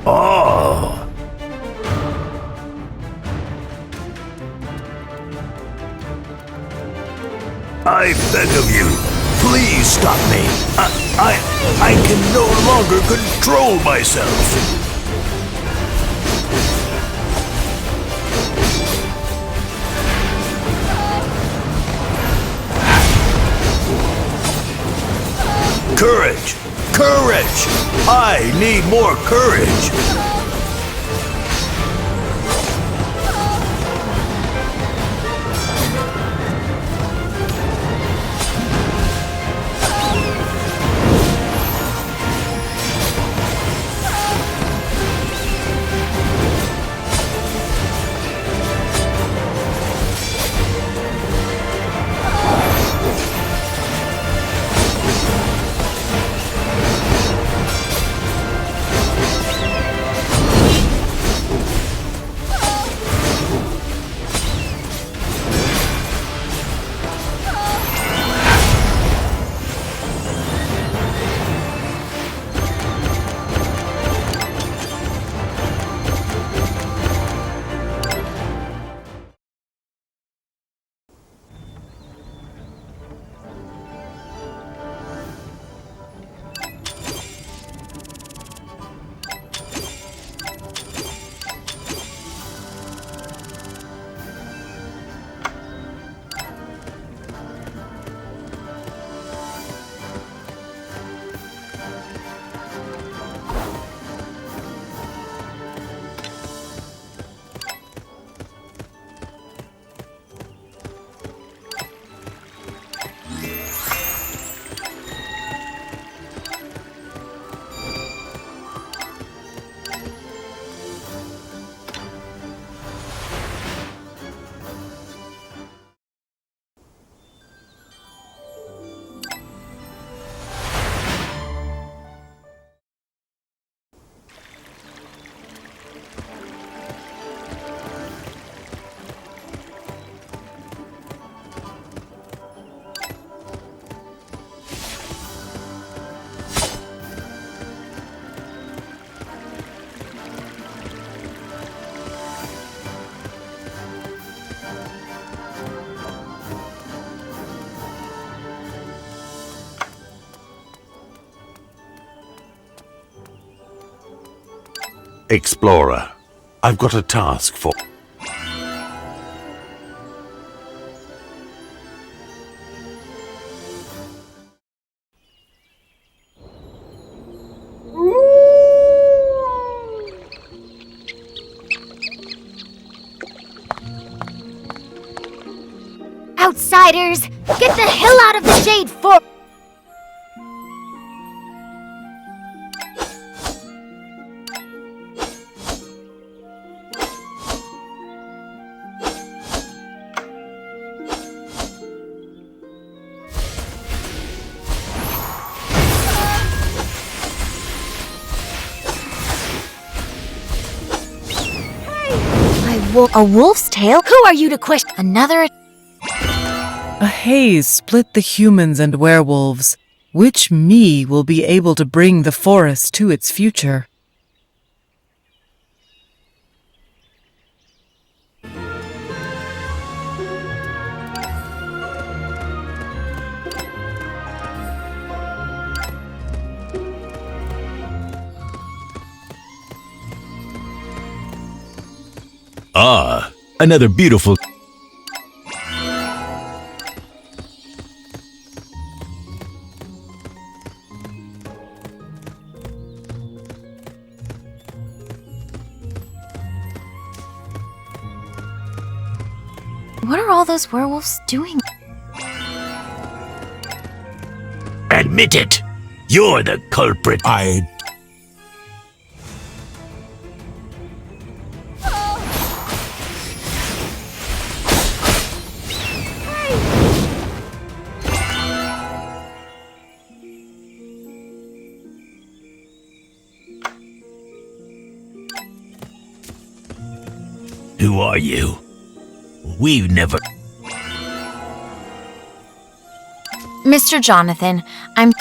Oh. I beg of you, please stop me. I can no longer control myself. Courage! Courage! I need more courage! Explorer, I've got a task for... Outsiders, get the hell out of the shade for... A wolf's tail? Who are you to question? Another... A haze split the humans and werewolves. Which me will be able to bring the forest to its future? Ah, another beautiful... What are all those werewolves doing? Admit it! You're the culprit. Who are you? We've never... Mr. Jonathan, I'm...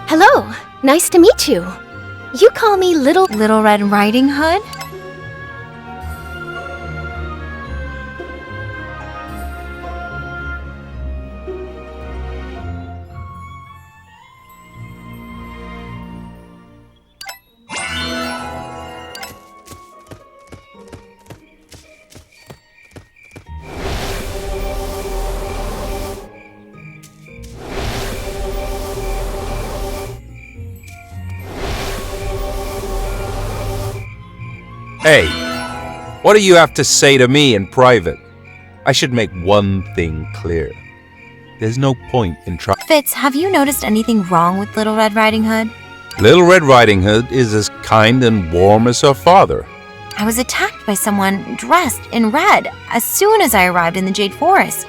Hello, nice to meet you. You call me Little Red Riding Hood? Hey, what do you have to say to me in private? I should make one thing clear. There's no point in trying. Fitz, have you noticed anything wrong with Little Red Riding Hood? Little Red Riding Hood is as kind and warm as her father. I was attacked by someone dressed in red as soon as I arrived in the Jade Forest.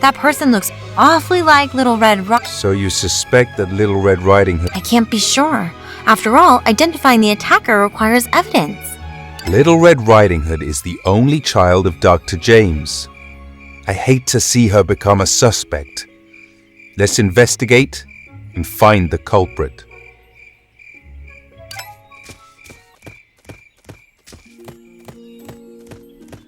That person looks awfully like Little Red Riding Hood. So you suspect that Little Red Riding Hood... I can't be sure. After all, identifying the attacker requires evidence. Little Red Riding Hood is the only child of Dr. James. I hate to see her become a suspect. Let's investigate and find the culprit.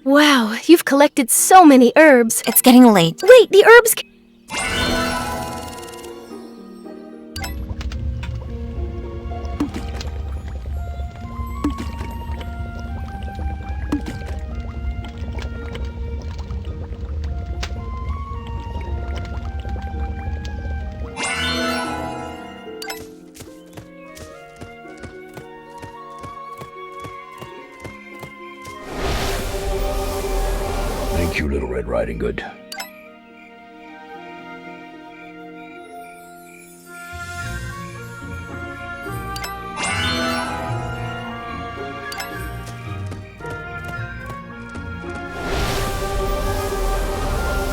Wow, you've collected so many herbs. It's getting late. Wait, the herbs... Thank you, Little Red Riding Hood.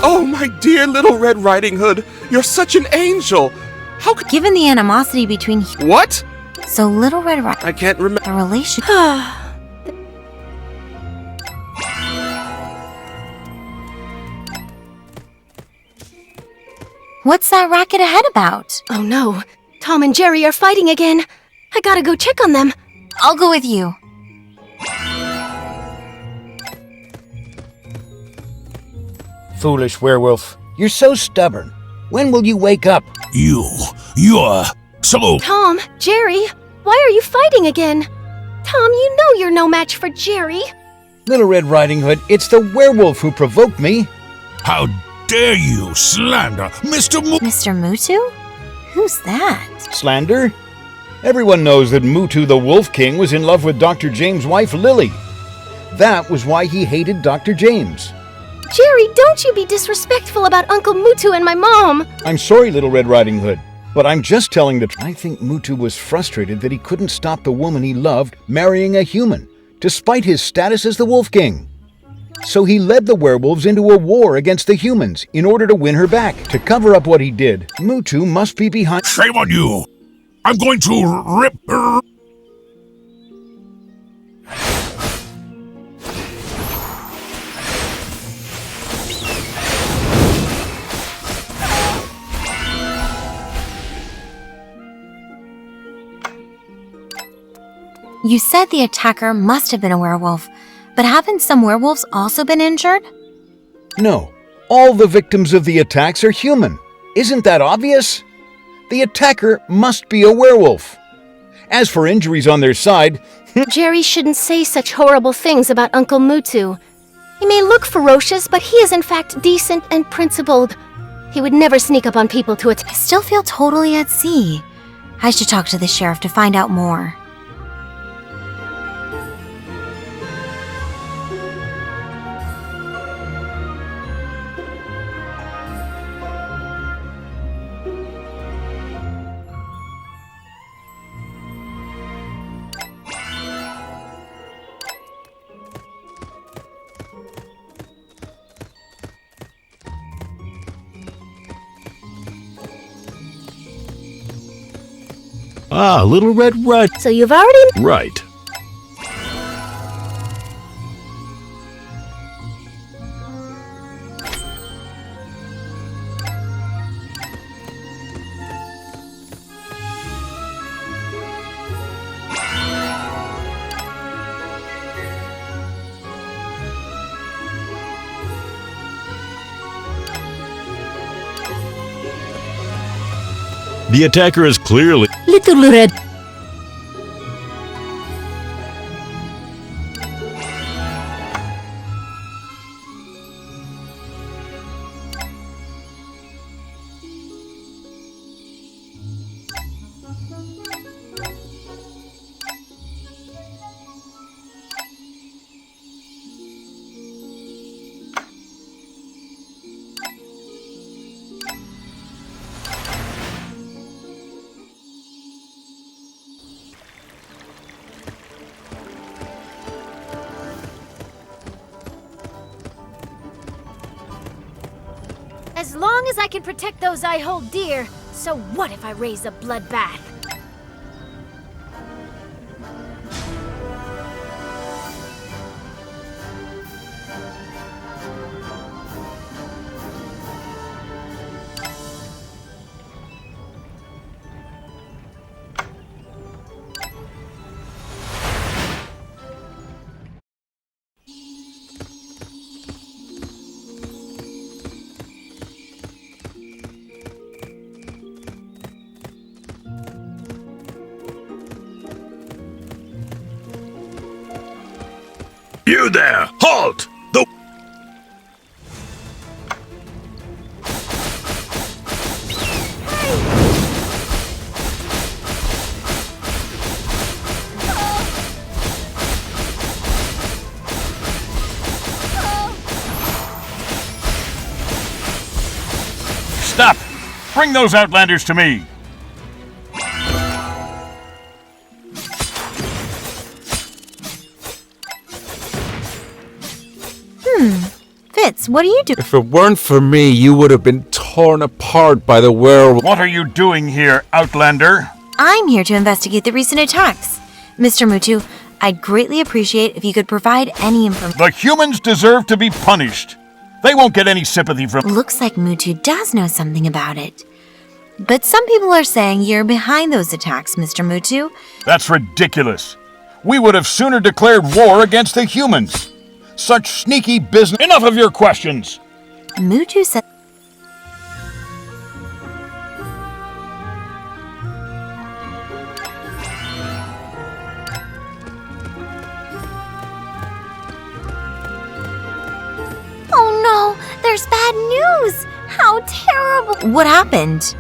Oh, my dear Little Red Riding Hood, you're such an angel. How could... Given the animosity between... What? So Little Red Riding... I can't remember. The relation... What's that racket ahead about? Oh no, Tom and Jerry are fighting again. I gotta go check on them. I'll go with you. Foolish werewolf. You're so stubborn. When will you wake up? You're so... Tom, Jerry, why are you fighting again? Tom, you know you're no match for Jerry. Little Red Riding Hood, it's the werewolf who provoked me. How dare you slander Mr. Mr. Mutu? Who's that? Slander? Everyone knows that Mutu the Wolf King was in love with Dr. James' wife, Lily. That was why he hated Dr. James. Jerry, don't you be disrespectful about Uncle Mutu and my mom. I'm sorry, Little Red Riding Hood, but I'm just telling the truth. I think Mutu was frustrated that he couldn't stop the woman he loved marrying a human, despite his status as the Wolf King. So he led the werewolves into a war against the humans in order to win her back. To cover up what he did, Mutu must be behind... Shame on you! I'm going to rip her... You said the attacker must have been a werewolf, but haven't some werewolves also been injured? No, all the victims of the attacks are human. Isn't that obvious? The attacker must be a werewolf. As for injuries on their side... Jerry shouldn't say such horrible things about Uncle Mutu. He may look ferocious, but he is in fact decent and principled. He would never sneak up on people to attack. I still feel totally at sea. I should talk to the sheriff to find out more. Ah, Little Red Riding... So you've already... The attacker is clearly... Little Red... As long as I can protect those I hold dear, so what if I raise a bloodbath? You there! Halt! The... Stop! Bring those outlanders to me! Fitz, what are you doing? If it weren't for me, you would have been torn apart by the werewolf. What are you doing here, outlander? I'm here to investigate the recent attacks. Mr. Mutu, I'd greatly appreciate if you could provide any information. The humans deserve to be punished. They won't get any sympathy from... Looks like Mutu does know something about it. But some people are saying you're behind those attacks, Mr. Mutu. That's ridiculous. We would have sooner declared war against the humans. Such sneaky business. Enough of your questions! Mutu said... Oh no! There's bad news! How terrible! What happened?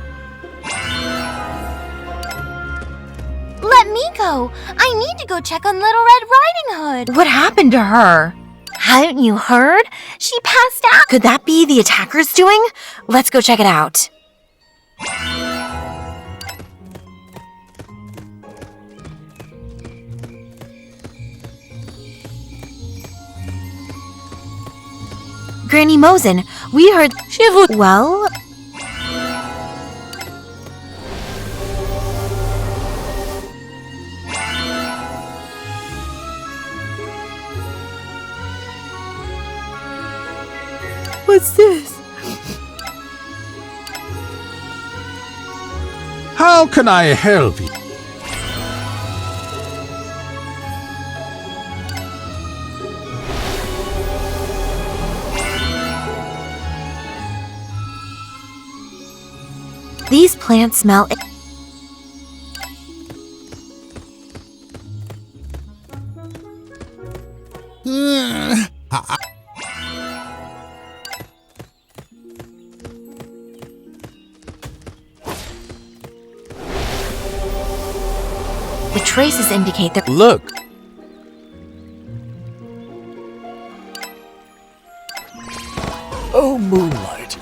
Let me go! I need to go check on Little Red Riding Hood! What happened to her? Haven't you heard? She passed out! Could that be the attacker's doing? Let's go check it out. Granny Mosen, we heard... Well... What's this? How can I help you? These plants smell... The traces indicate that... Look! Oh, moonlight.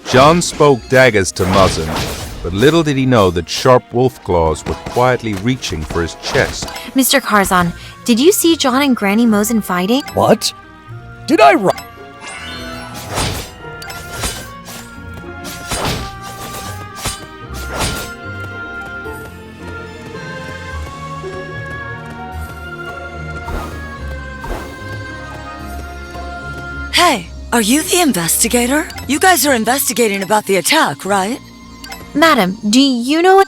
John spoke daggers to Muzzin, but little did he know that sharp wolf claws were quietly reaching for his chest. Mr. Karzan, did you see John and Granny Mosen fighting? What? Did I write? Hey, are you the investigator? You guys are investigating about the attack, right? Madam, do you know...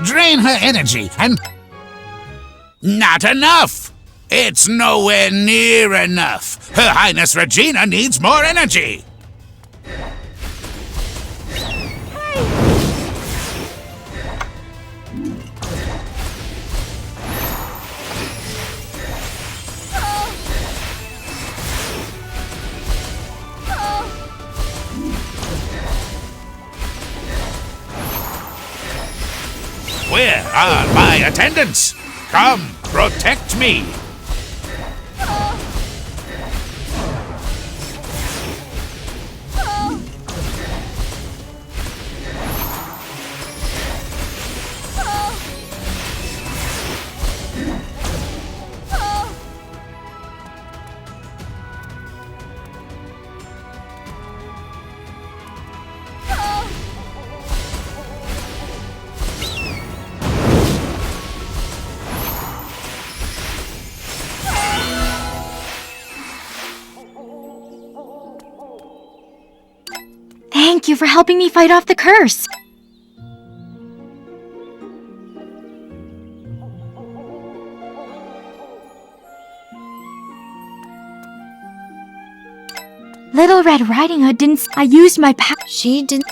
Drain her energy and... Not enough! It's nowhere near enough. Her Highness Regina needs more energy. Where are my attendants? Come, protect me! Thank you for helping me fight off the curse. Little Red Riding Hood didn't... I used my She didn't...